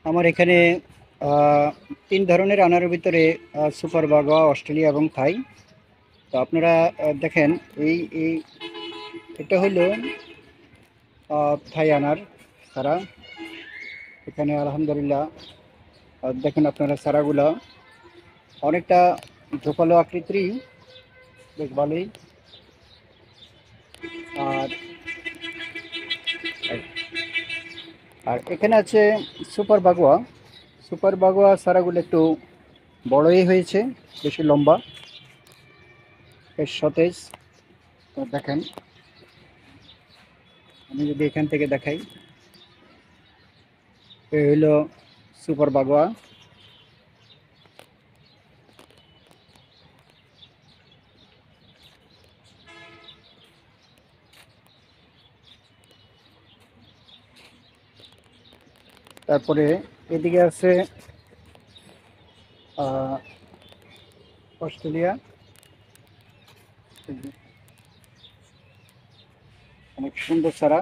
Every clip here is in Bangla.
আমার এখানে আহ, 3 ধরনের আনারের ভিতরে সুপার বাগোয়া, অস্ট্রেলিয়া এবং থাই। তো আপনারা দেখেন, এই এই এটা হলো থাই আনার চারা। এখানে আলহামদুলিল্লাহ দেখেন আপনারা চারাগুলা অনেকটা ঝোপালো আকৃতির, বেশ ভালোই। আর আর এখানে আছে সুপার বাগোয়া। সুপার বাগোয়া চারাগুলো একটু বড়ই হয়েছে, বেশি লম্বা, বেশ সতেজ। তো দেখেন, আমি যদি এখান থেকে দেখাই, এই হলো সুপার বাগোয়া। তারপরে এদিকে আছে আহ, অস্ট্রেলিয়া, অনেক সুন্দর চারা।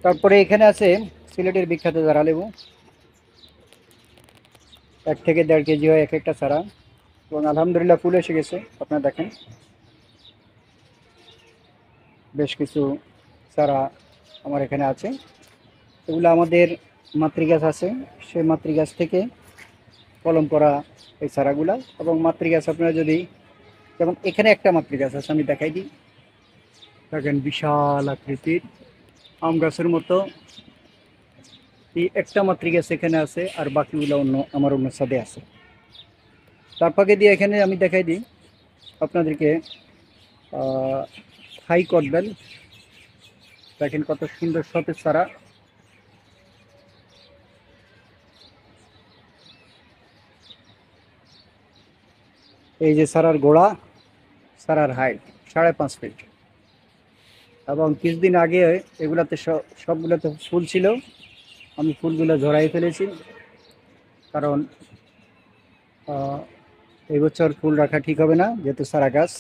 তারপরে এখানে আছে সিলেটের বিখ্যাত জারা লেবু, 1 থেকে 1.5 কেজি হয় এক একটা চারা। এবং আলহামদুলিল্লাহ ফুল এসে গেছে, আপনারা দেখেন বেশ কিছু চারা আমার এখানে আছে। এগুলো আমাদের মাতৃগাছ আছে, সেই মাতৃগাছ থেকে কলম করা এই চারাগুলা। এবং মাতৃগাছ আপনারা যদি, যেমন এখানে একটা মাতৃগাছ আছে, আমি দেখাই দিই। দেখেন বিশাল আকৃতির আম গাছের মতো এই একটা মাতৃগাছ এখানে আছে, আর বাকিগুলো অন্য ছাদে আছে। তার ফাঁকে দিয়ে এখানে আমি দেখাই দিই আপনাদেরকে হাই কটবেল। দেখেন কত সুন্দর সতেজ চারা। এই যে চারার গোড়া, চারার হাইট 5.5 ফিট। এবং কিছুদিন আগে এগুলাতে সবগুলোতে ফুল ছিল, আমি ফুলগুলো ঝরাই ফেলেছি, কারণ আহ, এই বছর ফুল রাখা ঠিক হবে না, যেহেতু চারা গাছ।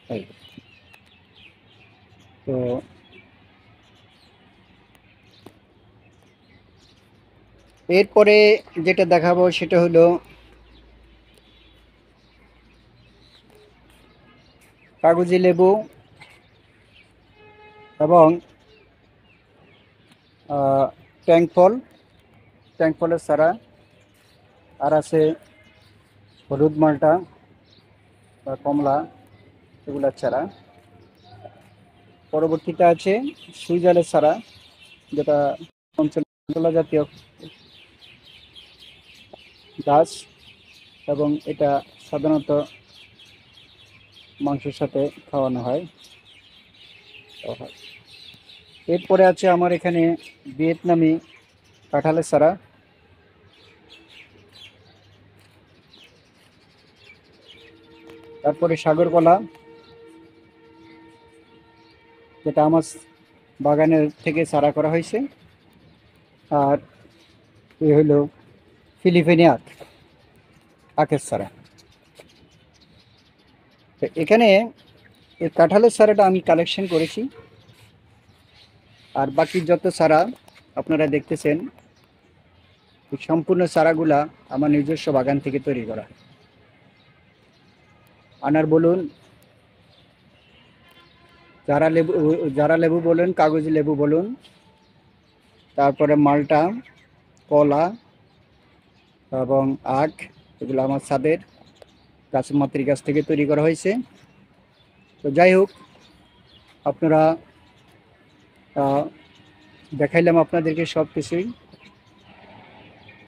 তাই তো এরপরে যেটা দেখাবো সেটা হলো কাগজি লেবু এবং ট্যাঙ্ক ফল, ট্যাঙ্ক ফলের চারা। আর আছে হলুদ মালটা বা কমলা, এগুলার চারা। পরবর্তীতে আছে সুইজালের চারা, যেটা অঞ্চল জাতীয় গাছ, এবং এটা সাধারণত মাংসের সাথে খাওয়ানো হয়। এরপরে আছে আমার এখানে ভিয়েতনামি কাঁঠালের চারা। তারপরে সাগর কলা, যেটা আমার বাগানের থেকে চারা করা হয়েছে। আর এ হলো ফিলিপিনি আখের চারা। তো এখানে এই কাঁঠালের চারাটা আমি কালেকশন করেছি, আর বাকি যত চারা আপনারা দেখতেছেন, এই সম্পূর্ণ চারাগুলা আমার নিজস্ব বাগান থেকে তৈরি করা। আনার বলুন, জারা লেবু বলুন, কাগজি লেবু বলুন, তারপরে মাল্টা, কলা এবং আখ, এগুলো আমার ছাদের গাছ, মাতৃগাছ থেকে তৈরি করা হয়েছে। তো যাই হোক, আপনারা দেখাইলাম আপনাদেরকে সব কিছুই।